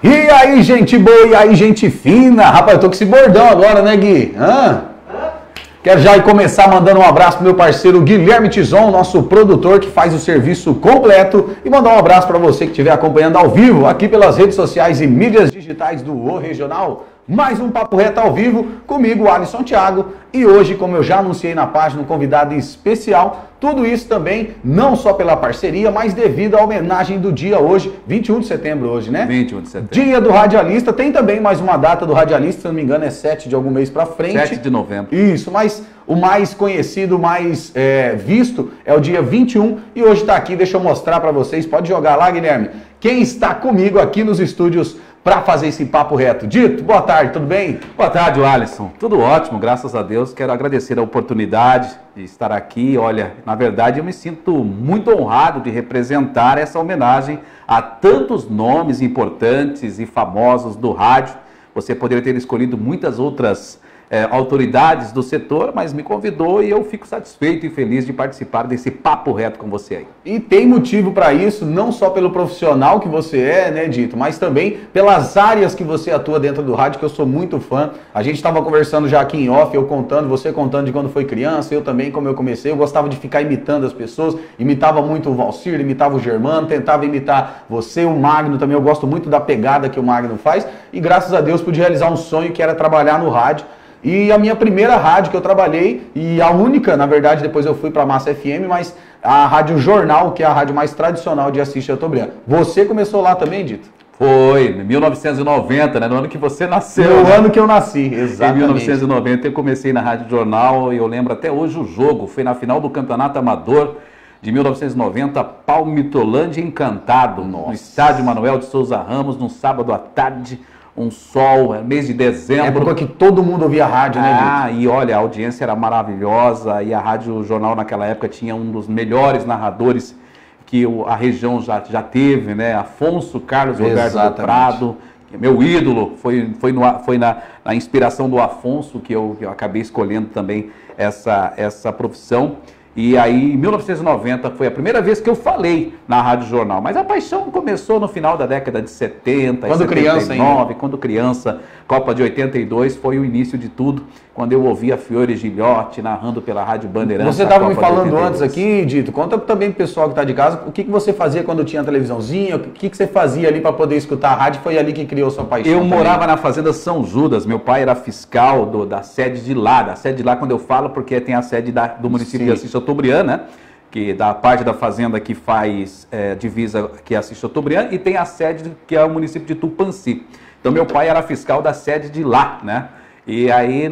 E aí, gente boa, e aí, gente fina. Rapaz, eu tô com esse bordão agora, né, Gui? Quero já ir começar mandando um abraço pro meu parceiro Guilherme Tizon, nosso produtor que faz o serviço completo. E mandar um abraço para você que estiver acompanhando ao vivo aqui pelas redes sociais e mídias digitais do O Regional. Mais um Papo Reto ao vivo, comigo, Alisson Thiago. E hoje, como eu já anunciei na página, um convidado especial. Tudo isso também, não só pela parceria, mas devido à homenagem do dia hoje, 21 de setembro hoje, né? 21 de setembro. Dia do Radialista. Tem também mais uma data do Radialista, se não me engano é 7 de algum mês pra frente. 7 de novembro. Isso, mas o mais conhecido, o mais visto é o dia 21. E hoje tá aqui, deixa eu mostrar pra vocês. Pode jogar lá, Guilherme. Quem está comigo aqui nos estúdios para fazer esse papo reto. Dito, boa tarde, tudo bem? Boa tarde, Alisson. Tudo ótimo, graças a Deus. Quero agradecer a oportunidade de estar aqui. Olha, na verdade eu me sinto muito honrado de representar essa homenagem a tantos nomes importantes e famosos do rádio. Você poderia ter escolhido muitas outras autoridades do setor, mas me convidou e eu fico satisfeito e feliz de participar desse papo reto com você aí. E tem motivo para isso, não só pelo profissional que você é, né, Dito, mas também pelas áreas que você atua dentro do rádio, que eu sou muito fã. A gente estava conversando já aqui em off, eu contando, você contando de quando foi criança, eu também, como eu comecei, eu gostava de ficar imitando as pessoas, imitava muito o Valcir, imitava o Germano, tentava imitar você, o Magno também, eu gosto muito da pegada que o Magno faz, e graças a Deus pude realizar um sonho que era trabalhar no rádio. E a minha primeira rádio que eu trabalhei, e a única, na verdade, depois eu fui para a Massa FM, mas a Rádio Jornal, que é a rádio mais tradicional de Assis Chateaubriand. Você começou lá também, Dito? Foi, em 1990, né, no ano que você nasceu. No né? ano que eu nasci, exatamente. Em 1990 eu comecei na Rádio Jornal e eu lembro até hoje o jogo, foi na final do Campeonato Amador de 1990, Palmitolândia Encantado, no estádio Manuel de Souza Ramos, num sábado à tarde. Um sol, mês de dezembro. Época que todo mundo ouvia rádio, né, Dito? E olha, a audiência era maravilhosa e a Rádio Jornal naquela época tinha um dos melhores narradores que a região já teve, né? Afonso Carlos Roberto do Prado, que é meu ídolo, foi na inspiração do Afonso que eu acabei escolhendo também essa profissão. E aí, em 1990, foi a primeira vez que eu falei na Rádio Jornal. Mas a paixão começou no final da década de 70, quando 79, criança ainda. Quando criança. Copa de 82 foi o início de tudo, quando eu ouvia Fiore Gilhote narrando pela Rádio Bandeirantes. Você estava me falando antes aqui, Dito, conta também pro pessoal que está de casa, o que você fazia quando tinha televisãozinha, o que você fazia ali para poder escutar a rádio, foi ali que criou sua paixão? Eu morava na Fazenda São Judas, meu pai era fiscal da sede de lá, quando eu falo, porque tem a sede do município de Assis Chateaubriand, né? Que da parte da fazenda que faz divisa, que é Assis Chateaubriand, e tem a sede que é o município de Tupãssi. Então meu pai era fiscal da sede de lá, né? E aí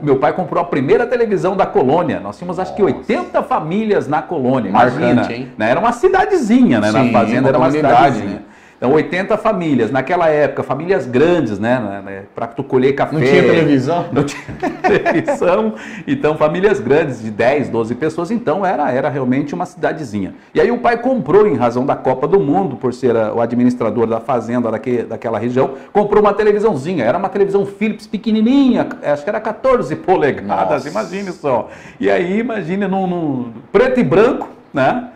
meu pai comprou a primeira televisão da colônia. Nós tínhamos acho que 80 famílias na colônia, imagina. Né? Era uma cidadezinha, né? Na fazenda era uma cidadezinha. Né? Então 80 famílias, naquela época, famílias grandes, né? Para tu colher café. Não tinha televisão? Não tinha televisão. Então famílias grandes de 10, 12 pessoas, então era realmente uma cidadezinha. E aí o pai comprou, em razão da Copa do Mundo, por ser o administrador da fazenda daquela região, comprou uma televisãozinha. Era uma televisão Philips pequenininha, acho que era 14 polegadas, imagine só. E aí imagine num preto e branco, né?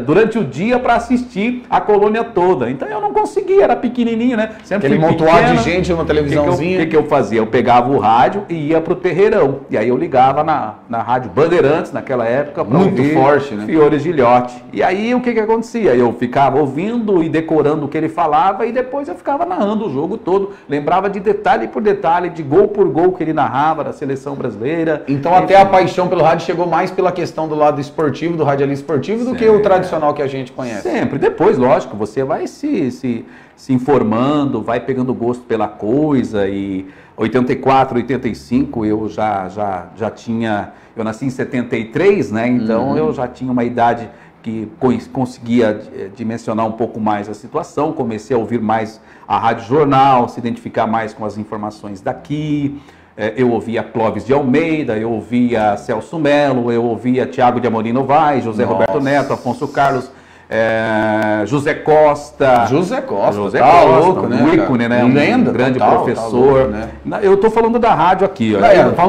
Durante o dia para assistir a colônia toda. Então eu não conseguia, era pequenininho, né? Sempre aquele montoado de gente numa televisãozinha. O que eu fazia? Eu pegava o rádio e ia pro terreirão. E aí eu ligava na Rádio Bandeirantes, naquela época, para ouvir forte, né? Fiore Gilhote. E aí o que acontecia? Eu ficava ouvindo e decorando o que ele falava e depois eu ficava narrando o jogo todo. Lembrava de detalhe por detalhe, de gol por gol que ele narrava da seleção brasileira. Então até a paixão pelo rádio chegou mais pela questão do lado esportivo, do radialista esportivo, do que o tradicional que a gente conhece. Sempre. Depois, lógico, você vai se informando, vai pegando gosto pela coisa. E 84, 85 eu já tinha... Eu nasci em 73, né? Então eu já tinha uma idade que conseguia dimensionar um pouco mais a situação. Comecei a ouvir mais a Rádio Jornal, se identificar mais com as informações daqui. Eu ouvia Clóvis de Almeida, eu ouvia Celso Melo, eu ouvia Tiago de Amorim Novaes, José Roberto Neto, Afonso Carlos, José Costa. José Costa, tá louco, né? Um ícone, né? Lenda, um grande total, professor. Tá louco, né? Eu estou falando da rádio aqui.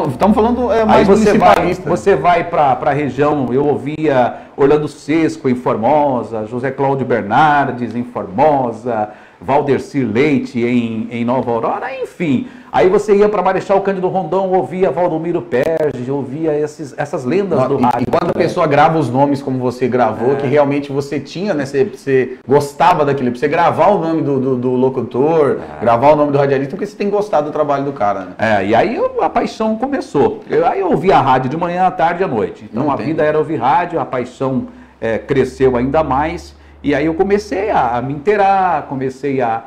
Estamos falando mais aí municipalista. você vai para a região, eu ouvia Orlando Sesco em Formosa, José Cláudio Bernardes em Formosa, Valdecir Leite em Nova Aurora, enfim. Aí você ia para Marechal Cândido Rondon, ouvia Valdomiro Perges, ouvia essas lendas do rádio. E quando a pessoa grava os nomes como você gravou, que realmente você tinha, né? Você gostava daquilo, pra você gravar o nome do locutor, gravar o nome do radialista, porque você tem gostado do trabalho do cara, né? E aí a paixão começou. Aí eu ouvia a rádio de manhã, à tarde e à noite. Então vida era ouvir rádio, a paixão cresceu ainda mais. E aí eu comecei a me inteirar, comecei a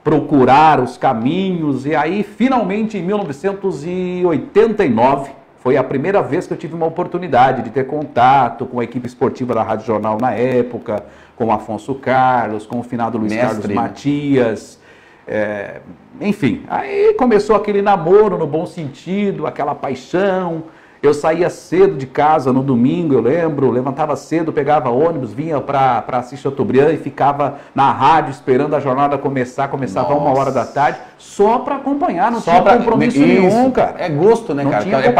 procurar os caminhos, e aí finalmente em 1989 foi a primeira vez que eu tive uma oportunidade de ter contato com a equipe esportiva da Rádio Jornal na época, com o Afonso Carlos, com o finado Luiz Carlos Matias, enfim, aí começou aquele namoro no bom sentido, aquela paixão. Eu saía cedo de casa no domingo, eu lembro, levantava cedo, pegava ônibus, vinha para Assis Chateaubriand e ficava na rádio esperando a jornada começava 1h da tarde, só para acompanhar, não tinha compromisso nenhum, cara. É gosto, né, cara? É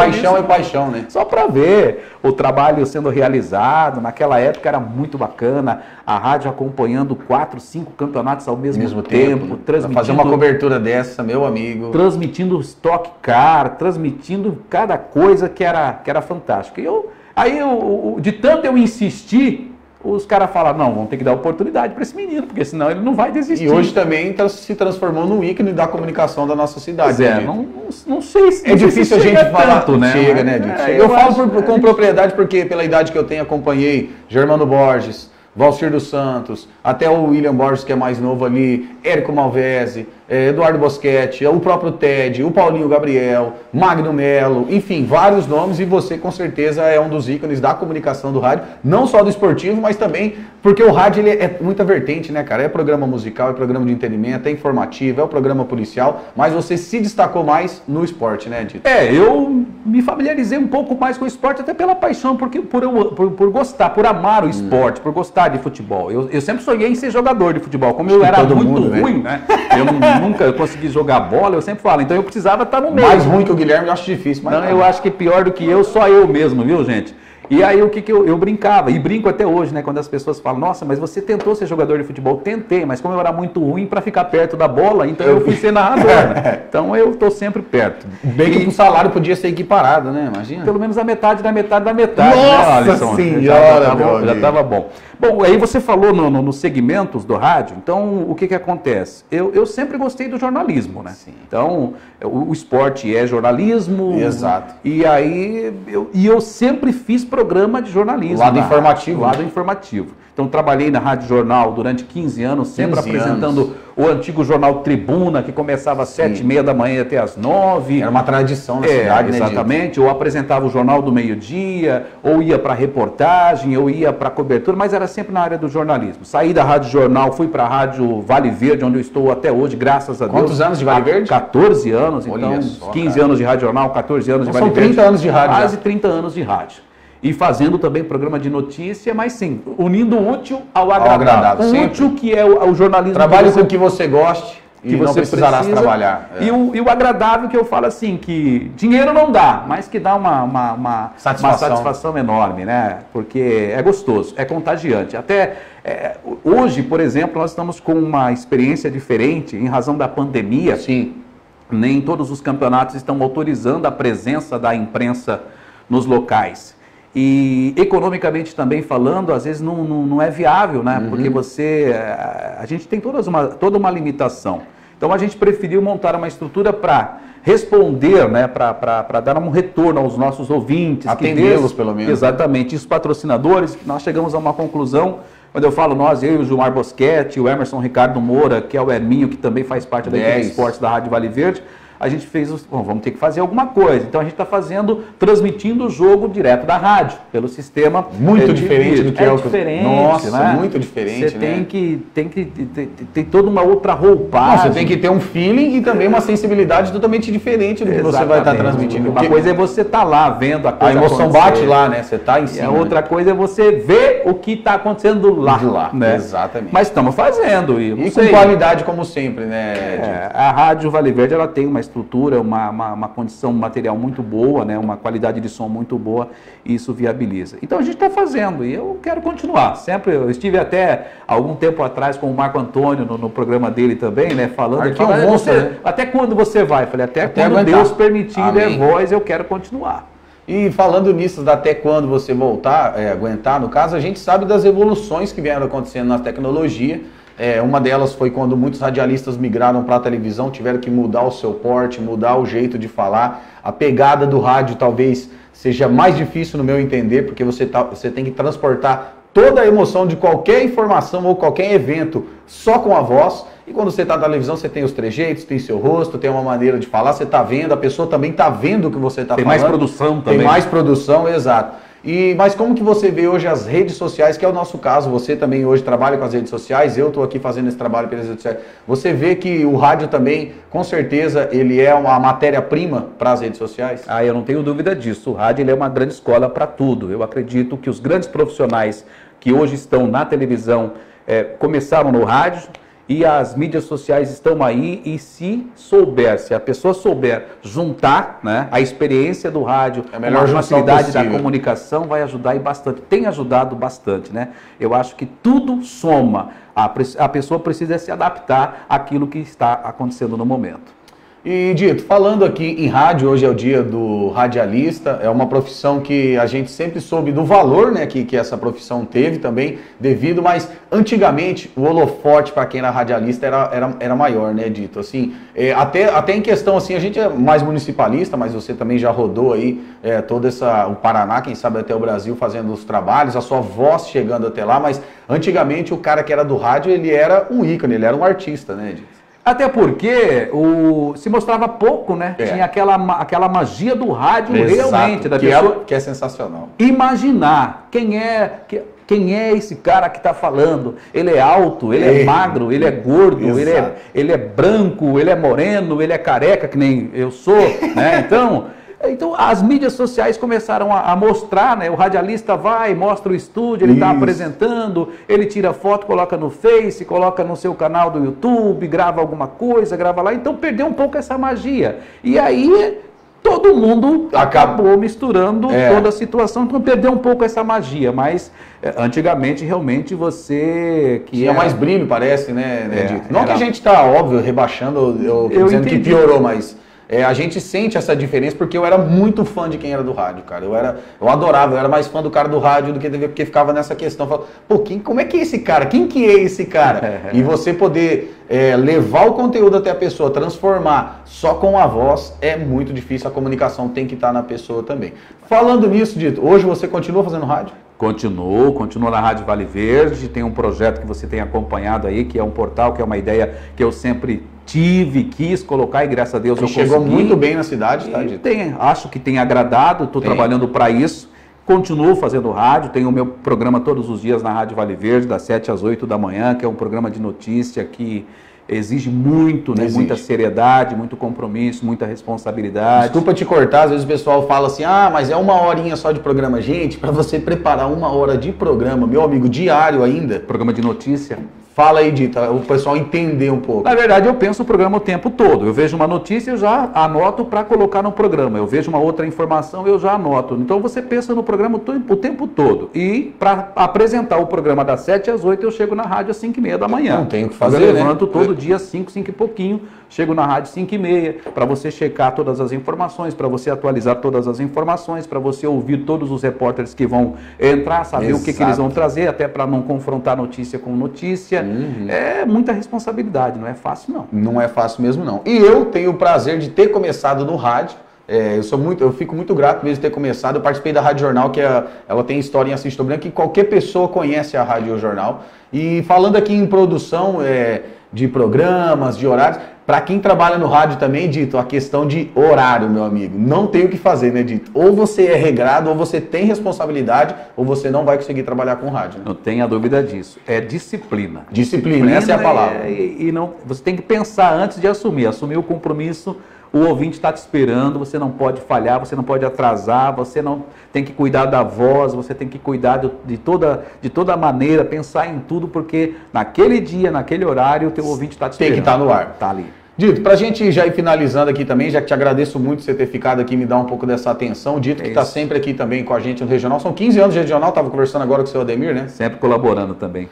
paixão, né? Só para ver o trabalho sendo realizado, naquela época era muito bacana, a rádio acompanhando 4, 5 campeonatos ao mesmo tempo, transmitindo, fazer uma cobertura dessa, meu amigo. Transmitindo Stock Car, transmitindo cada coisa que era fantástico. De tanto eu insistir, os caras falaram, não, vamos ter que dar oportunidade para esse menino, porque senão ele não vai desistir. E hoje também se transformou no ícone da comunicação da nossa cidade. Não sei se... É difícil a gente falar, tanto, né? Chega, né, Dito? Eu falo com propriedade porque, pela idade que eu tenho, acompanhei Germano Borges, Valcir dos Santos, até o William Borges, que é mais novo ali, Érico Malvese, Eduardo Boschetti, o próprio Ted, o Paulinho Gabriel, Magno Melo, enfim, vários nomes, e você com certeza é um dos ícones da comunicação do rádio, não só do esportivo, mas também porque o rádio ele é muita vertente, né, cara? É programa musical, é programa de entretenimento, é informativo, é o programa policial, mas você se destacou mais no esporte, né, Dito? Eu me familiarizei um pouco mais com o esporte, até pela paixão, porque por gostar, por amar o esporte, por gostar de futebol. Eu sempre sonhei em ser jogador de futebol, como eu era muito ruim, né? Eu nunca consegui jogar bola, eu sempre falo, então eu precisava estar no meio. Mais ruim que o Guilherme eu acho difícil. Mas não, eu acho que pior do que eu, só eu mesmo, viu, gente? E aí o que eu brincava, e brinco até hoje, né, quando as pessoas falam, nossa, mas você tentou ser jogador de futebol? Tentei, mas como eu era muito ruim para ficar perto da bola, então eu fui ser narrador, né? Então eu estou sempre perto. Bem que o salário podia ser equiparado, né? Imagina. Pelo menos a metade da metade, nossa, né, Alisson? Senhora, já estava bom. Bom, aí você falou nos segmentos do rádio, então o que acontece? Eu sempre gostei do jornalismo, né? Sim. Então, o esporte é jornalismo. Exato. E aí, eu sempre fiz programa de jornalismo. Lado informativo. Lado informativo. Então, trabalhei na Rádio Jornal durante 15 anos, sempre apresentando o antigo jornal Tribuna, que começava às 7h30 da manhã até às 9h. Era uma tradição na cidade, exatamente. Né, ou apresentava o Jornal do Meio-Dia, ou ia para reportagem, ou ia para cobertura, mas era sempre na área do jornalismo. Saí da Rádio Jornal, fui para a Rádio Vale Verde, onde eu estou até hoje, graças a Deus. Quantos anos de Vale Verde? 14 anos, então, só, 15 cara. Anos de Rádio Jornal, 14 anos de Vale Verde. São 30 anos de rádio. Quase 30 anos de rádio. E fazendo também programa de notícia, mas sim, unindo o útil ao agradável. O útil que é o jornalismo. Trabalhe com o que você goste e não precisarás trabalhar. E o agradável que eu falo assim, que dinheiro não dá, mas que dá uma satisfação enorme, né? Porque é gostoso, é contagiante. Até hoje, por exemplo, nós estamos com uma experiência diferente em razão da pandemia. Sim. Nem todos os campeonatos estão autorizando a presença da imprensa nos locais. E economicamente também falando, às vezes não é viável, né? Porque a gente tem toda uma limitação. Então a gente preferiu montar uma estrutura para responder, né? Para dar um retorno aos nossos ouvintes. Atendê-los pelo menos. Exatamente. E os patrocinadores, nós chegamos a uma conclusão, quando eu falo nós, eu e o Gilmar Boschetti, o Emerson Ricardo Moura, que é o Herminho, que também faz parte da equipe de esportes da Rádio Vale Verde, a gente fez, bom, vamos ter que fazer alguma coisa. Então a gente está transmitindo o jogo direto da rádio, pelo sistema. Muito diferente do que é o diferente, Nossa, né? muito diferente, Você tem que ter toda uma outra roupagem. Você tem que ter um feeling e também uma sensibilidade totalmente diferente do que você vai estar transmitindo. Uma coisa é você estar lá vendo a coisa. A emoção bate lá, né? Você está em cima. E a outra coisa é você ver o que está acontecendo lá. Né? Exatamente. Mas estamos fazendo. E com qualidade, como sempre, né? A Rádio Vale Verde, ela tem uma estrutura, uma condição material muito boa, né? Uma qualidade de som muito boa, e isso viabiliza. Então a gente está fazendo e eu quero continuar. Sempre, eu estive até algum tempo atrás com o Marco Antônio no programa dele também, né? Falando aqui, né? até quando você vai? Eu falei, até quando aguentar. Deus permitir der voz, eu quero continuar. E falando nisso, até quando você voltar, aguentar, no caso, a gente sabe das evoluções que vieram acontecendo na tecnologia. Uma delas foi quando muitos radialistas migraram para a televisão, tiveram que mudar o seu porte, mudar o jeito de falar. A pegada do rádio talvez seja mais difícil no meu entender, porque você tem que transportar toda a emoção de qualquer informação ou qualquer evento só com a voz. E quando você está na televisão, você tem os trejeitos, tem seu rosto, tem uma maneira de falar, você está vendo, a pessoa também está vendo o que você está falando. Tem mais produção também. Tem mais produção, exato. Mas como que você vê hoje as redes sociais, que é o nosso caso, você também hoje trabalha com as redes sociais, eu estou aqui fazendo esse trabalho pelas redes sociais. Você vê que o rádio também, com certeza, ele é uma matéria-prima para as redes sociais? Eu não tenho dúvida disso. O rádio ele é uma grande escola para tudo. Eu acredito que os grandes profissionais que hoje estão na televisão começaram no rádio, e as mídias sociais estão aí, e se a pessoa souber juntar, né, a experiência do rádio com a facilidade da comunicação, vai ajudar e bastante. Tem ajudado bastante, né? Eu acho que tudo soma. A pessoa precisa se adaptar àquilo que está acontecendo no momento. E Dito, falando aqui em rádio, hoje é o dia do radialista, é uma profissão que a gente sempre soube do valor, né, que essa profissão teve também, mas antigamente o holofote para quem era radialista era maior, né, Dito? Assim, até em questão, assim, a gente é mais municipalista, mas você também já rodou aí o Paraná, quem sabe até o Brasil, fazendo os trabalhos, a sua voz chegando até lá, mas antigamente o cara que era do rádio, ele era um ícone, ele era um artista, né, Dito? Até porque se mostrava pouco, né? Tinha aquela magia do rádio. Exato, realmente, da pessoa. Que é sensacional. Imaginar quem é esse cara que está falando. Ele é alto, ele é magro, ele é gordo, ele é branco, ele é moreno, ele é careca, que nem eu sou, né? Então, as mídias sociais começaram a mostrar, né? O radialista vai, mostra o estúdio, ele está apresentando, ele tira foto, coloca no Face, coloca no seu canal do YouTube, grava alguma coisa, grava lá. Então, perdeu um pouco essa magia. E aí, todo mundo acabou misturando toda a situação, então perdeu um pouco essa magia. Mas, antigamente, realmente, você... Tinha mais brilho, parece, né, Dito? Não que a gente está, óbvio, rebaixando, eu dizendo que piorou, mas... a gente sente essa diferença porque eu era muito fã de quem era do rádio, cara. Eu adorava, eu era mais fã do cara do rádio do que TV, porque ficava nessa questão. Falava, como é que é esse cara? Quem que é esse cara? E você poder levar o conteúdo até a pessoa, transformar só com a voz, é muito difícil. A comunicação tem que estar na pessoa também. Falando nisso, Dito, hoje você continua fazendo rádio? Continuo na Rádio Vale Verde, tem um projeto que você tem acompanhado aí, que é um portal, que é uma ideia que eu sempre quis colocar e graças a Deus eu consegui. Chegou muito bem na cidade, tá, Dito? Acho que tem agradado, estou trabalhando para isso, continuo fazendo rádio, tenho o meu programa todos os dias na Rádio Vale Verde, das 7 às 8 da manhã, que é um programa de notícia que exige muito, né? Muita seriedade, muito compromisso, muita responsabilidade. Desculpa te cortar, às vezes o pessoal fala assim, mas é 1 horinha só de programa. Gente, para você preparar 1 hora de programa, meu amigo, diário ainda. Programa de notícia. Fala aí, Dita, o pessoal entender um pouco. Na verdade, eu penso o programa o tempo todo. Eu vejo uma notícia, eu já anoto para colocar no programa. Eu vejo uma outra informação, eu já anoto. Então, você pensa no programa o tempo todo. E para apresentar o programa das 7 às 8, eu chego na rádio às 5h30 da manhã. Não tenho o que fazer, eu levanto todo dia às 5 e pouquinho. Chego na rádio 5h30, para você checar todas as informações, para você atualizar todas as informações, para você ouvir todos os repórteres que vão entrar, saber o que eles vão trazer, até para não confrontar notícia com notícia. É muita responsabilidade, não é fácil não. Não é fácil mesmo não. E eu tenho o prazer de ter começado no rádio. Eu fico muito grato mesmo de ter começado. Eu participei da Rádio Jornal, que ela tem história em Assis Branco, que qualquer pessoa conhece a Rádio Jornal. E falando aqui em produção, de programas, de horários. Para quem trabalha no rádio também, Dito, a questão de horário, meu amigo. Não tem o que fazer, né, Dito? Ou você é regrado, ou você tem responsabilidade, ou você não vai conseguir trabalhar com rádio. Né? Não tenha dúvida disso. É disciplina. Disciplina, essa é a palavra. E não, você tem que pensar antes de assumir. Assumir o compromisso, o ouvinte está te esperando, você não pode falhar, você não pode atrasar, você não tem que cuidar da voz, você tem que cuidar de toda maneira, pensar em tudo, porque naquele dia, naquele horário, o teu ouvinte está te esperando. Tem que estar no ar. Está ali. Dito, para a gente já ir finalizando aqui também, já que te agradeço muito você ter ficado aqui e me dar um pouco dessa atenção. Dito que está sempre aqui também com a gente no Regional. São 15 anos de Regional, estava conversando agora com o seu Ademir, né? Sempre colaborando também.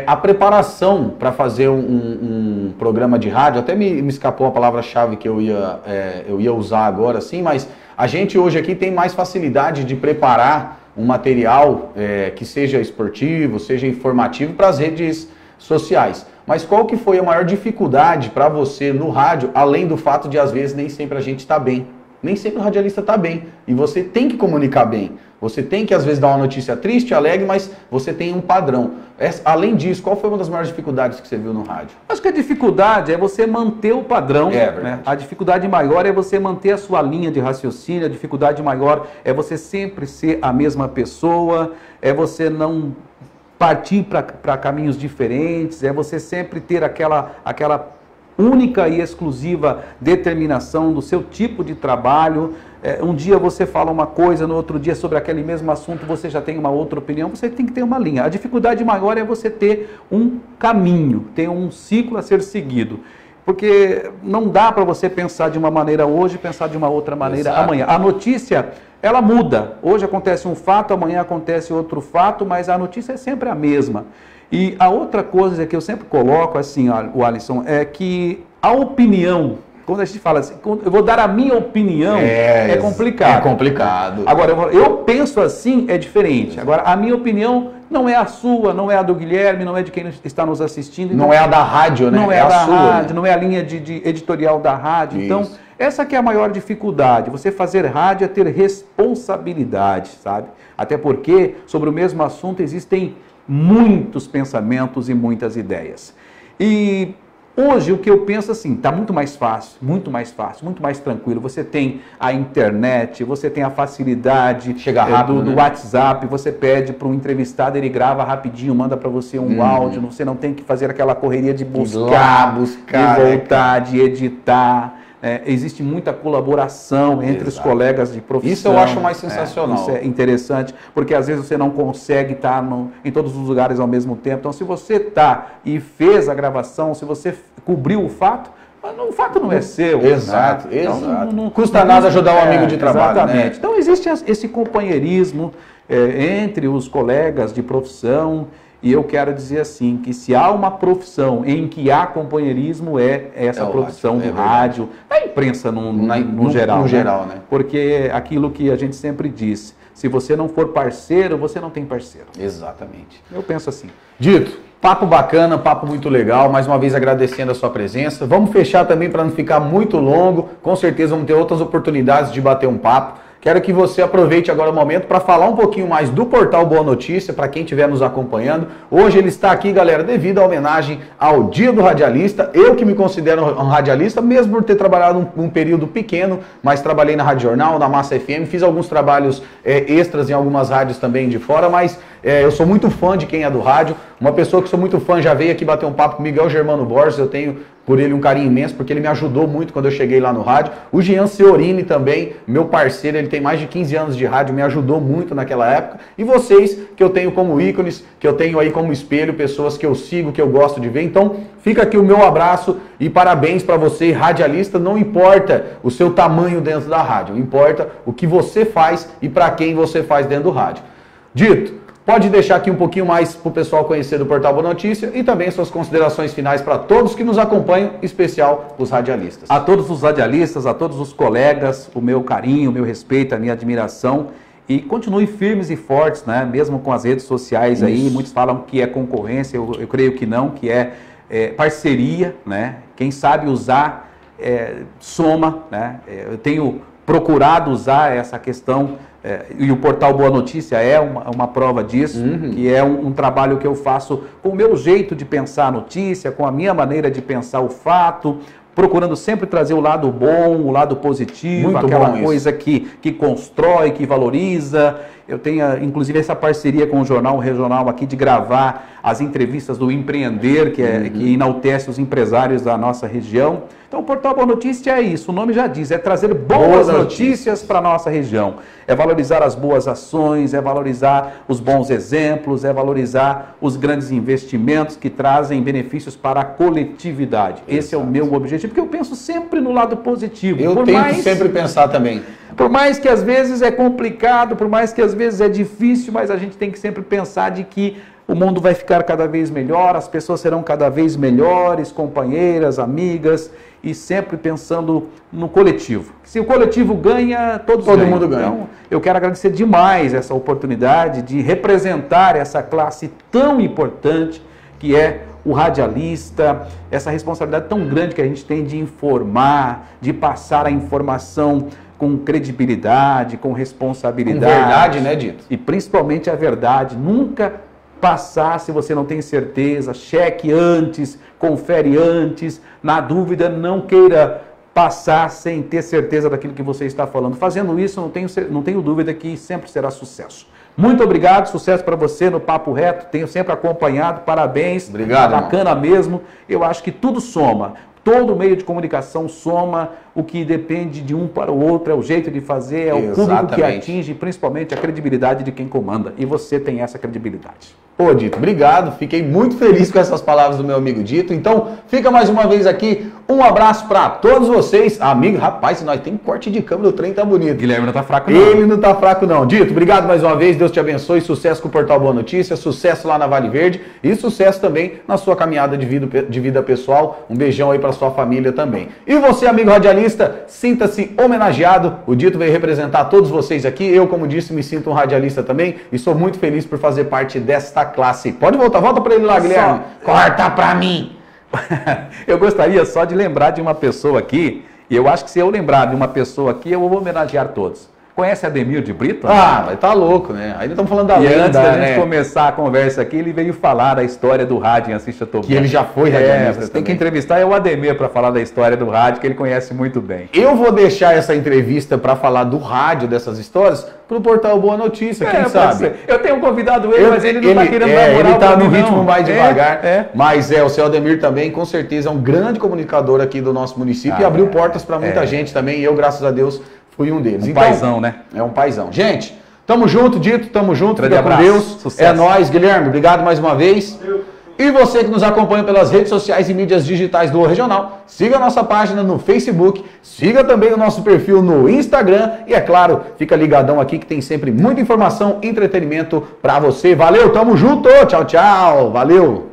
A preparação para fazer um programa de rádio, até me escapou a palavra-chave que eu ia usar agora, sim, mas a gente hoje aqui tem mais facilidade de preparar um material que seja esportivo, seja informativo para as redes sociais. Mas qual que foi a maior dificuldade para você no rádio, além do fato de às vezes nem sempre a gente está bem? Nem sempre o radialista está bem. E você tem que comunicar bem. Você tem que às vezes dar uma notícia triste, alegre, mas você tem um padrão. Além disso, qual foi uma das maiores dificuldades que você viu no rádio? Acho que a dificuldade é você manter o padrão. Né? A dificuldade maior é você manter a sua linha de raciocínio. A dificuldade maior é você sempre ser a mesma pessoa. É você não partir para caminhos diferentes, é você sempre ter aquela única e exclusiva determinação do seu tipo de trabalho. Um dia você fala uma coisa, no outro dia sobre aquele mesmo assunto você já tem uma outra opinião, você tem que ter uma linha. A dificuldade maior é você ter um caminho, ter um ciclo a ser seguido. Porque não dá para você pensar de uma maneira hoje e pensar de uma outra maneira amanhã. A notícia, ela muda. Hoje acontece um fato, amanhã acontece outro fato, mas a notícia é sempre a mesma. E a outra coisa que eu sempre coloco, assim, o Alisson, é que a opinião, quando a gente fala assim, eu vou dar a minha opinião, é complicado. É complicado. Agora, eu penso assim, é diferente. Agora, a minha opinião não é a sua, não é a do Guilherme, não é de quem está nos assistindo. Não é a da rádio, né? Não é a da sua, rádio, né? não é a linha de editorial da rádio. Isso. Então, essa que é a maior dificuldade. Você fazer rádio é ter responsabilidade, sabe? Até porque, sobre o mesmo assunto, existem muitos pensamentos e muitas ideias. E hoje o que eu penso assim, está muito mais fácil, muito mais tranquilo. Você tem a internet, você tem a facilidade do WhatsApp, você pede para um entrevistado, ele grava rapidinho, manda para você um áudio, você não tem que fazer aquela correria de buscar, de voltar, de editar. Existe muita colaboração entre os colegas de profissão. Isso eu acho mais sensacional. Isso é interessante, porque às vezes você não consegue estar em todos os lugares ao mesmo tempo. Então, se você está e fez a gravação, se você cobriu o fato não é seu. Exato, né? exato. Não custa nada ajudar um amigo de trabalho. Exatamente. Né? Então, existe esse companheirismo entre os colegas de profissão. E eu quero dizer assim, que se há uma profissão em que há companheirismo, é essa profissão do rádio, a imprensa no geral. No geral, né? Porque aquilo que a gente sempre diz, se você não for parceiro, você não tem parceiro. Exatamente. Eu penso assim. Dito, papo bacana, papo muito legal, mais uma vez agradecendo a sua presença. Vamos fechar também para não ficar muito longo, com certeza vamos ter outras oportunidades de bater um papo. Quero que você aproveite agora o momento para falar um pouquinho mais do portal Boa Notícia, para quem estiver nos acompanhando. Hoje ele está aqui, galera, devido à homenagem ao Dia do Radialista. Eu que me considero um radialista, mesmo por ter trabalhado um período pequeno, mas trabalhei na Rádio Jornal, na Massa FM, fiz alguns trabalhos extras em algumas rádios também de fora, mas eu sou muito fã de quem é do rádio. Uma pessoa que sou muito fã já veio aqui bater um papo comigo é o Germano Borges. Eu tenho por ele um carinho imenso, porque ele me ajudou muito quando eu cheguei lá no rádio. O Jean Seorini também, meu parceiro, ele tem mais de 15 anos de rádio, me ajudou muito naquela época. E vocês, que eu tenho como ícones, que eu tenho aí como espelho, pessoas que eu sigo, que eu gosto de ver. Então, fica aqui o meu abraço e parabéns para você, radialista. Não importa o seu tamanho dentro da rádio, importa o que você faz e para quem você faz dentro do rádio. Dito, pode deixar aqui um pouquinho mais para o pessoal conhecer do Portal Boa Notícia e também suas considerações finais para todos que nos acompanham, em especial os radialistas. A todos os radialistas, a todos os colegas, o meu carinho, o meu respeito, a minha admiração. E continue firmes e fortes, né? Mesmo com as redes sociais aí. Muitos falam que é concorrência, eu creio que não, que é parceria, né? Quem sabe usar, soma, né? Eu tenho procurado usar essa questão e o portal Boa Notícia é uma prova disso, que é um trabalho que eu faço com o meu jeito de pensar a notícia, com a minha maneira de pensar o fato, procurando sempre trazer o lado bom, o lado positivo, Muito aquela coisa que constrói, que valoriza. Eu tenho, inclusive, essa parceria com o Jornal Regional aqui de gravar as entrevistas do Empreender, que enaltece os empresários da nossa região. Então, o Portal Boa Notícia é isso, o nome já diz, é trazer boas notícias para a nossa região. É valorizar as boas ações, é valorizar os bons exemplos, é valorizar os grandes investimentos que trazem benefícios para a coletividade. Esse é o meu objetivo, porque eu penso sempre no lado positivo. Eu tento sempre pensar também. Por mais que às vezes é complicado, por mais que às vezes é difícil, mas a gente tem que sempre pensar de que o mundo vai ficar cada vez melhor, as pessoas serão cada vez melhores, companheiras, amigas, e sempre pensando no coletivo. Se o coletivo ganha, todo mundo ganha. Então, eu quero agradecer demais essa oportunidade de representar essa classe tão importante que é o radialista, essa responsabilidade tão grande que a gente tem de informar, de passar a informação com credibilidade, com responsabilidade. Com verdade, né, Dito? E principalmente a verdade. Nunca passar se você não tem certeza, cheque antes, confere antes, na dúvida não queira passar sem ter certeza daquilo que você está falando. Fazendo isso, não tenho dúvida que sempre será sucesso. Muito obrigado, sucesso para você no Papo Reto, tenho sempre acompanhado, parabéns. Obrigado, bacana irmão. Mesmo, eu acho que tudo soma. Todo meio de comunicação soma, o que depende de um para o outro, é o jeito de fazer, é o público que atinge, principalmente a credibilidade de quem comanda. E você tem essa credibilidade. Pô, Dito, obrigado. Fiquei muito feliz com essas palavras do meu amigo Dito. Então, fica mais uma vez aqui. Um abraço para todos vocês. Amigo, rapaz, nós tem corte de câmera, o trem tá bonito. Guilherme não tá fraco não. Ele não tá fraco não. Dito, obrigado mais uma vez. Deus te abençoe. Sucesso com o Portal Boa Notícia. Sucesso lá na Vale Verde. E sucesso também na sua caminhada de vida pessoal. Um beijão aí para sua família também. E você, amigo radialista, sinta-se homenageado. O Dito veio representar todos vocês aqui. Eu, como disse, me sinto um radialista também. E sou muito feliz por fazer parte desta classe. Pode voltar, volta para ele lá, Guilherme. Corta para mim. Eu gostaria só de lembrar de uma pessoa aqui, e eu acho que se eu lembrar de uma pessoa aqui, eu vou homenagear todos. Conhece Ademir de Brito? Ah, mas tá louco, né? Ainda estamos falando da lenda, antes da gente começar a conversa aqui, ele veio falar da história do rádio em Assis Chateaubriand. Que ele já foi radialista. Você tem que entrevistar o Ademir para falar da história do rádio, que ele conhece muito bem. Eu vou deixar essa entrevista para falar do rádio, dessas histórias, pro Portal Boa Notícia, quem sabe? Eu tenho convidado ele, mas ele não está querendo dar moral. Ele está no ritmo mais devagar, mas o seu Ademir também, com certeza, é um grande comunicador aqui do nosso município e abriu portas para muita gente também, e eu, graças a Deus, fui um deles. Um paizão, né? É um paizão. Gente, tamo junto, Dito, tamo junto. Grande Fica abraço. com Deus. Sucesso. É nóis, Guilherme. Obrigado mais uma vez. E você que nos acompanha pelas redes sociais e mídias digitais do Regional, siga a nossa página no Facebook, siga também o nosso perfil no Instagram e, é claro, fica ligadão aqui que tem sempre muita informação e entretenimento pra você. Valeu, tamo junto. Tchau, tchau. Valeu.